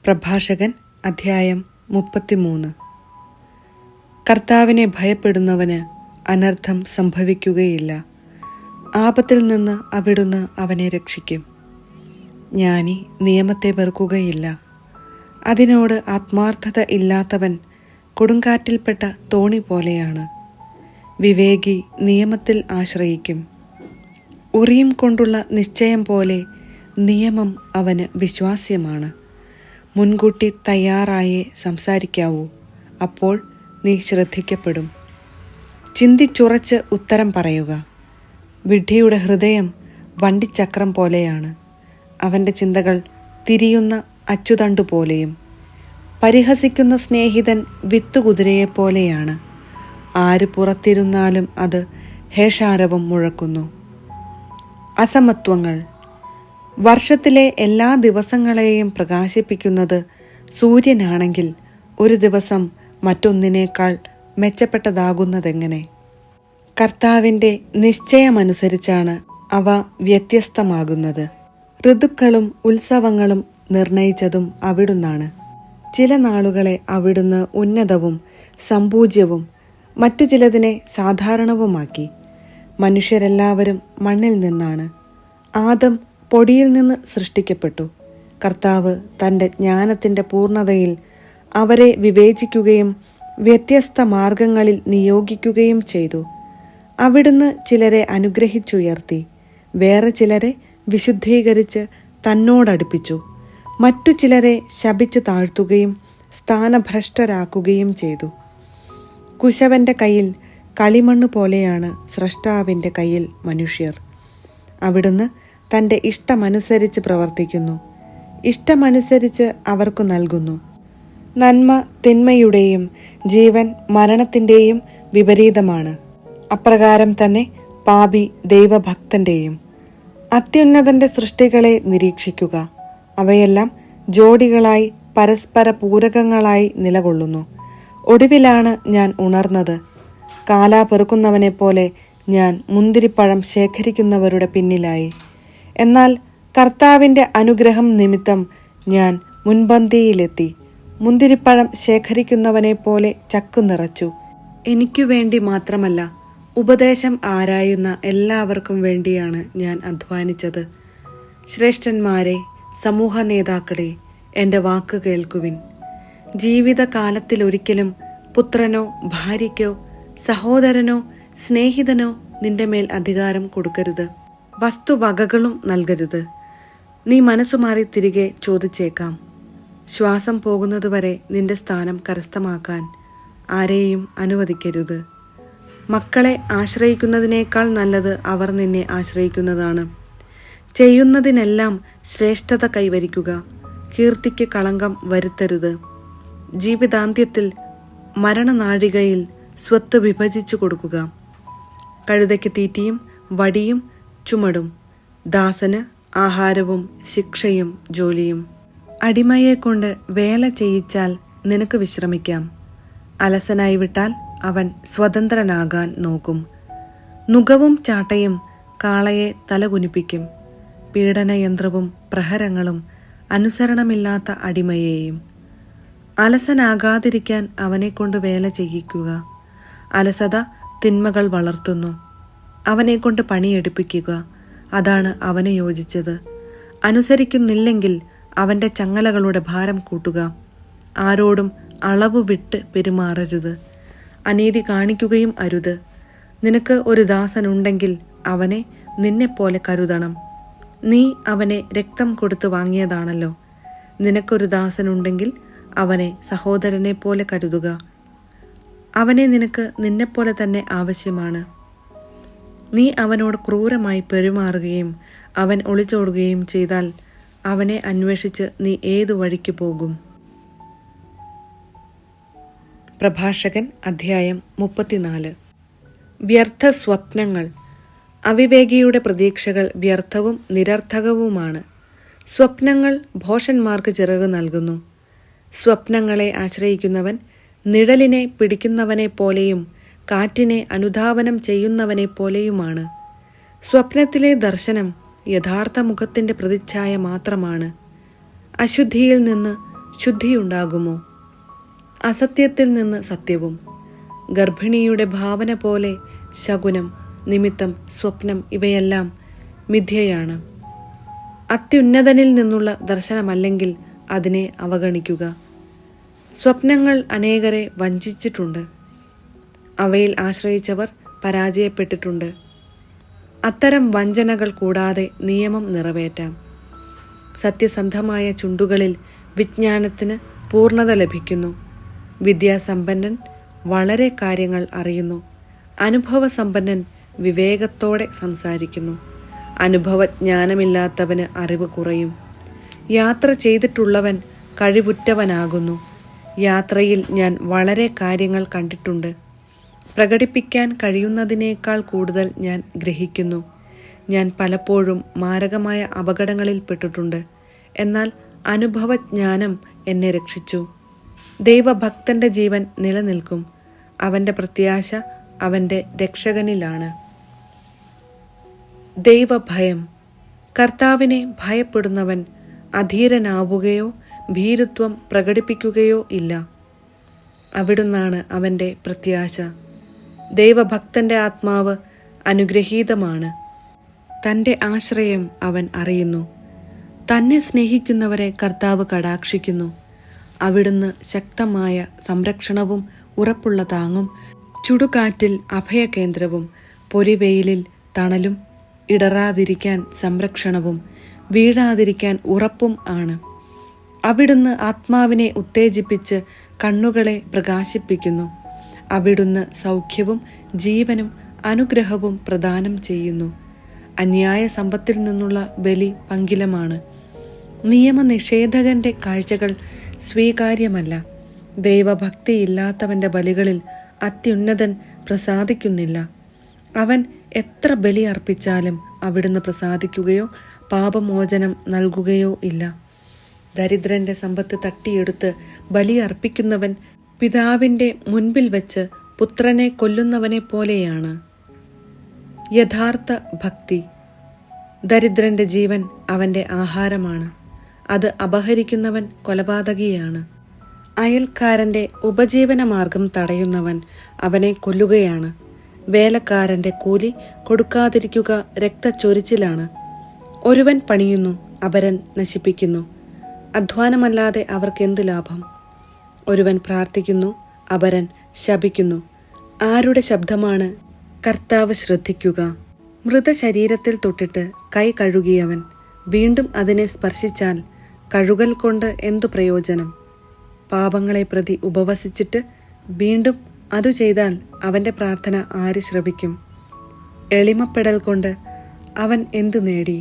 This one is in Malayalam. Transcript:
പ്രഭാഷകൻ അധ്യായം 33. കർത്താവിനെ ഭയപ്പെടുന്നവന് അനർത്ഥം സംഭവിക്കുകയില്ല. ആപത്തിൽ നിന്ന് അവിടുന്ന് അവനെ രക്ഷിക്കും. ജ്ഞാനി നിയമത്തെ വെറുക്കുകയില്ല. അതിനോട് ആത്മാർത്ഥത ഇല്ലാത്തവൻ കൊടുങ്കാറ്റിൽപ്പെട്ട തോണി പോലെയാണ്. വിവേകി നിയമത്തിൽ ആശ്രയിക്കും. ഉറിയും കൊണ്ടുള്ള നിശ്ചയം പോലെ നിയമം അവന് വിശ്വാസ്യമാണ്. മുൻകൂട്ടി തയ്യാറായേ സംസാരിക്കാവൂ, അപ്പോൾ നീ ശ്രദ്ധിക്കപ്പെടും. ചിന്തിച്ചുറച്ച് ഉത്തരം പറയുക. വിഡ്ഢിയുടെ ഹൃദയം വണ്ടിച്ചക്രം പോലെയാണ്. അവൻ്റെ ചിന്തകൾ തിരിയുന്ന അച്ചുതണ്ടു പോലെയും. പരിഹസിക്കുന്ന സ്നേഹിതൻ വിത്തുകുതിരയെപ്പോലെയാണ്. ആര് പുറത്തിരുന്നാലും അത് ഹേഷാരവം മുഴക്കുന്നു. അസമത്വങ്ങൾ. വർഷത്തിലെ എല്ലാ ദിവസങ്ങളെയും പ്രകാശിപ്പിക്കുന്നത് സൂര്യനാണെങ്കിൽ ഒരു ദിവസം മറ്റൊന്നിനേക്കാൾ മെച്ചപ്പെട്ടതാകുന്നതെങ്ങനെ? കർത്താവിൻ്റെ നിശ്ചയമനുസരിച്ചാണ് അവ വ്യത്യസ്തമാകുന്നത്. ഋതുക്കളും ഉത്സവങ്ങളും നിർണയിച്ചതും അവിടുന്നാണ്. ചില നാളുകളെ അവിടുന്ന് ഉന്നതവും സമ്പൂജ്യവും മറ്റു ചിലതിനെ സാധാരണവുമാക്കി. മനുഷ്യരെല്ലാവരും മണ്ണിൽ നിന്നാണ്. ആദം പൊടിയിൽ നിന്ന് സൃഷ്ടിക്കപ്പെട്ടു. കർത്താവ് തൻ്റെ ജ്ഞാനത്തിൻ്റെ പൂർണ്ണതയിൽ അവരെ വിവേചിക്കുകയും വ്യത്യസ്ത മാർഗങ്ങളിൽ നിയോഗിക്കുകയും ചെയ്തു. അവിടുന്ന് ചിലരെ അനുഗ്രഹിച്ചുയർത്തി, വേറെ ചിലരെ വിശുദ്ധീകരിച്ച് തന്നോടടുപ്പിച്ചു. മറ്റു ചിലരെ ശപിച്ചു താഴ്ത്തുകയും സ്ഥാനഭ്രഷ്ടരാക്കുകയും ചെയ്തു. കുശവൻ്റെ കയ്യിൽ കളിമണ്ണ് പോലെയാണ് സ്രഷ്ടാവിൻ്റെ കയ്യിൽ മനുഷ്യർ. അവിടുന്ന് തൻ്റെ ഇഷ്ടമനുസരിച്ച് പ്രവർത്തിക്കുന്നു. ഇഷ്ടമനുസരിച്ച് അവർക്കു നൽകുന്നു. നന്മ തിന്മയുടെയും ജീവൻ മരണത്തിൻ്റെയും വിപരീതമാണ്. അപ്രകാരം തന്നെ പാപി ദൈവഭക്തൻ്റെയും. അത്യുന്നതൻ്റെ സൃഷ്ടികളെ നിരീക്ഷിക്കുക. അവയെല്ലാം ജോഡികളായി പരസ്പര പൂരകങ്ങളായി നിലകൊള്ളുന്നു. ഒടുവിലാണ് ഞാൻ ഉണർന്നത്. കാലാ പെറുക്കുന്നവനെ പോലെ ഞാൻ മുന്തിരിപ്പഴം ശേഖരിക്കുന്നവരുടെ പിന്നിലായി. എന്നാൽ കർത്താവിൻ്റെ അനുഗ്രഹം നിമിത്തം ഞാൻ മുൻപന്തിയിലെത്തി. മുന്തിരിപ്പഴം ശേഖരിക്കുന്നവനെ പോലെ ചക്കു നിറച്ചു. എനിക്കു വേണ്ടി മാത്രമല്ല, ഉപദേശം ആരായുന്ന എല്ലാവർക്കും വേണ്ടിയാണ് ഞാൻ അധ്വാനിച്ചത്. ശ്രേഷ്ഠന്മാരെ, സമൂഹ നേതാക്കളെ, എൻ്റെ വാക്ക് കേൾക്കുവിൻ. ജീവിതകാലത്തിലൊരിക്കലും പുത്രനോ ഭാര്യയ്ക്കോ സഹോദരനോ സ്നേഹിതനോ നിന്റെ മേൽ അധികാരം കൊടുക്കരുത്. വസ്തുവകകളും നൽകരുത്. നീ മനസ്സുമാറി തിരികെ ചോദിച്ചേക്കാം. ശ്വാസം പോകുന്നതുവരെ നിന്റെ സ്ഥാനം കരസ്ഥമാക്കാൻ ആരെയും അനുവദിക്കരുത്. മക്കളെ ആശ്രയിക്കുന്നതിനേക്കാൾ നല്ലത് അവർ നിന്നെ ആശ്രയിക്കുന്നതാണ്. ചെയ്യുന്നതിനെല്ലാം ശ്രേഷ്ഠത കൈവരിക്കുക. കീർത്തിക്ക് കളങ്കം വരുത്തരുത്. ജീവിതാന്ത്യത്തിൽ മരണനാഴികയിൽ സ്വത്ത് വിഭജിച്ചു കൊടുക്കുക. കഴുതയ്ക്ക് തീറ്റിയും വടിയും ചുമടും, ദാസന് ആഹാരവും ശിക്ഷയും ജോലിയും. അടിമയെക്കൊണ്ട് വേല ചെയ്യിച്ചാൽ നിനക്ക് വിശ്രമിക്കാം. അലസനായി വിട്ടാൽ അവൻ സ്വതന്ത്രനാകാൻ നോക്കും. നുകവും ചാട്ടയും കാളയെ തലകുനിപ്പിക്കും. പീഡനയന്ത്രവും പ്രഹരങ്ങളും അനുസരണമില്ലാത്ത അടിമയെയും. അലസനാകാതിരിക്കാൻ അവനെക്കൊണ്ട് വേല ചെയ്യിക്കുക. അലസത തിന്മകൾ വളർത്തുന്നു. അവനെക്കൊണ്ട് പണിയെടുപ്പിക്കുക. അതാണ് അവന് യോജിച്ചത്. അനുസരിക്കുന്നില്ലെങ്കിൽ അവൻ്റെ ചങ്ങലകളുടെ ഭാരം കൂട്ടുക. ആരോടും അളവ് വിട്ട് പെരുമാറരുത്. അനീതി കാണിക്കുകയും അരുത്. നിനക്ക് ഒരു ദാസനുണ്ടെങ്കിൽ അവനെ നിന്നെപ്പോലെ കരുതണം. നീ അവനെ രക്തം കൊടുത്ത് വാങ്ങിയതാണല്ലോ. നിനക്കൊരു ദാസനുണ്ടെങ്കിൽ അവനെ സഹോദരനെ പോലെ കരുതുക. അവനെ നിനക്ക് നിന്നെപ്പോലെ തന്നെ ആവശ്യമാണ്. നീ അവനോട് ക്രൂരമായി പെരുമാറുകയും അവൻ ഒളിച്ചോടുകയും ചെയ്താൽ അവനെ അന്വേഷിച്ച് നീ ഏതു വഴിക്ക് പോകും? പ്രഭാഷകൻ അധ്യായം 34. വ്യർത്ഥ സ്വപ്നങ്ങൾ. അവിവേകിയുടെ പ്രതീക്ഷകൾ വ്യർത്ഥവും നിരർത്ഥകവുമാണ്. സ്വപ്നങ്ങൾ ഭോഷന്മാർക്ക് ചിറക് നൽകുന്നു. സ്വപ്നങ്ങളെ ആശ്രയിക്കുന്നവൻ നിഴലിനെ പിടിക്കുന്നവനെ പോലെയും കാറ്റിനെ അനുധാവനം ചെയ്യുന്നവനെ പോലെയുമാണ്. സ്വപ്നത്തിലെ ദർശനം യഥാർത്ഥ മുഖത്തിൻ്റെ പ്രതിച്ഛായ മാത്രമാണ്. അശുദ്ധിയിൽ നിന്ന് ശുദ്ധിയുണ്ടാകുമോ? അസത്യത്തിൽ നിന്ന് സത്യവും. ഗർഭിണിയുടെ ഭാവന പോലെ ശകുനം, നിമിത്തം, സ്വപ്നം ഇവയെല്ലാം മിഥ്യയാണ്. അത്യുന്നതനിൽ നിന്നുള്ള ദർശനമല്ലെങ്കിൽ അതിനെ അവഗണിക്കുക. സ്വപ്നങ്ങൾ അനേകരെ വഞ്ചിച്ചിട്ടുണ്ട്. അവയിൽ ആശ്രയിച്ചവർ പരാജയപ്പെട്ടിട്ടുണ്ട്. അത്തരം വഞ്ചനകൾ കൂടാതെ നിയമം നിറവേറ്റാം. സത്യസന്ധമായ ചുണ്ടുകളിൽ വിജ്ഞാനത്തിന് പൂർണ്ണത ലഭിക്കുന്നു. വിദ്യാസമ്പന്നൻ വളരെ കാര്യങ്ങൾ അറിയുന്നു. അനുഭവസമ്പന്നൻ വിവേകത്തോടെ സംസാരിക്കുന്നു. അനുഭവജ്ഞാനമില്ലാത്തവന് അറിവ് കുറയും. യാത്ര ചെയ്തിട്ടുള്ളവൻ കഴിവുറ്റവനാകുന്നു. യാത്രയിൽ ഞാൻ വളരെ കാര്യങ്ങൾ കണ്ടിട്ടുണ്ട്. പ്രകടിപ്പിക്കാൻ കഴിയുന്നതിനേക്കാൾ കൂടുതൽ ഞാൻ ഗ്രഹിക്കുന്നു. ഞാൻ പലപ്പോഴും മാരകമായ അപകടങ്ങളിൽ പെട്ടിട്ടുണ്ട്. എന്നാൽ അനുഭവജ്ഞാനം എന്നെ രക്ഷിച്ചു. ദൈവഭക്തന്റെ ജീവൻ നിലനിൽക്കും. അവന്റെ പ്രത്യാശ അവന്റെ രക്ഷകനിലാണ്. ദൈവഭയം. കർത്താവിനെ ഭയപ്പെടുന്നവൻ അധീരനാവുകയോ ഭീരുത്വം പ്രകടിപ്പിക്കുകയോ ഇല്ല. അവിടുന്നാണ് അവന്റെ പ്രത്യാശ. ദൈവഭക്തന്റെ ആത്മാവ് അനുഗ്രഹീതമാണ്. തൻ്റെ ആശ്രയം അവൻ അറിയുന്നു. തന്നെ സ്നേഹിക്കുന്നവരെ കർത്താവ് കടാക്ഷിക്കുന്നു. അവിടുന്ന് ശക്തമായ സംരക്ഷണവും ഉറപ്പുള്ള താങ്ങും, ചുടുകാറ്റിൽ അഭയകേന്ദ്രവും, പൊരിവെയിലിൽ തണലും, ഇടറാതിരിക്കാൻ സംരക്ഷണവും, വീഴാതിരിക്കാൻ ഉറപ്പും ആണ്. അവിടുന്ന് ആത്മാവിനെ ഉത്തേജിപ്പിച്ച് കണ്ണുകളെ പ്രകാശിപ്പിക്കുന്നു. അവിടുന്ന് സൗഖ്യവും ജീവനും അനുഗ്രഹവും പ്രദാനം ചെയ്യുന്നു. അന്യായ സമ്പത്തിൽ നിന്നുള്ള ബലി പങ്കിലമാണ്. നിയമനിഷേധകന്റെ കാഴ്ചകൾ സ്വീകാര്യമല്ല. ദൈവഭക്തിയില്ലാത്തവന്റെ ബലികളിൽ അത്യുന്നതൻ പ്രസാദിക്കുന്നില്ല. അവൻ എത്ര ബലി അർപ്പിച്ചാലും അവിടുന്ന് പ്രസാദിക്കുകയോ പാപമോചനം നൽകുകയോ ഇല്ല. ദരിദ്രന്റെ സമ്പത്ത് തട്ടിയെടുത്ത് ബലി അർപ്പിക്കുന്നവൻ പിതാവിൻ്റെ മുൻപിൽ വെച്ച് പുത്രനെ കൊല്ലുന്നവനെ പോലെയാണ്. യഥാർത്ഥ ഭക്തി. ദരിദ്രന്റെ ജീവൻ അവന്റെ ആഹാരമാണ്. അത് അപഹരിക്കുന്നവൻ കൊലപാതകിയാണ്. അയൽക്കാരന്റെ ഉപജീവനമാർഗം തടയുന്നവൻ അവനെ കൊല്ലുകയാണ്. വേലക്കാരന്റെ കൂലി കൊടുക്കാതിരിക്കുക രക്തച്ചൊരിച്ചിലാണ്. ഒരുവൻ പണിയുന്നു, അപരൻ നശിപ്പിക്കുന്നു. അധ്വാനമല്ലാതെ അവർക്കെന്ത് ലാഭം? ഒരുവൻ പ്രാർത്ഥിക്കുന്നു, അപരൻ ശപിക്കുന്നു. ആരുടെ ശബ്ദമാണ് കർത്താവ് ശ്രദ്ധിക്കുക? മൃതശരീരത്തിൽ തൊട്ടിട്ട് കൈ കഴുകിയവൻ വീണ്ടും അതിനെ സ്പർശിച്ചാൽ കഴുകൽ കൊണ്ട് എന്തു പ്രയോജനം? പാപങ്ങളെ പ്രതി ഉപവസിച്ചിട്ട് വീണ്ടും അതു ചെയ്താൽ അവൻ്റെ പ്രാർത്ഥന ആര് ശ്രവിക്കും? എളിമപ്പെടൽ കൊണ്ട് അവൻ എന്തു നേടി?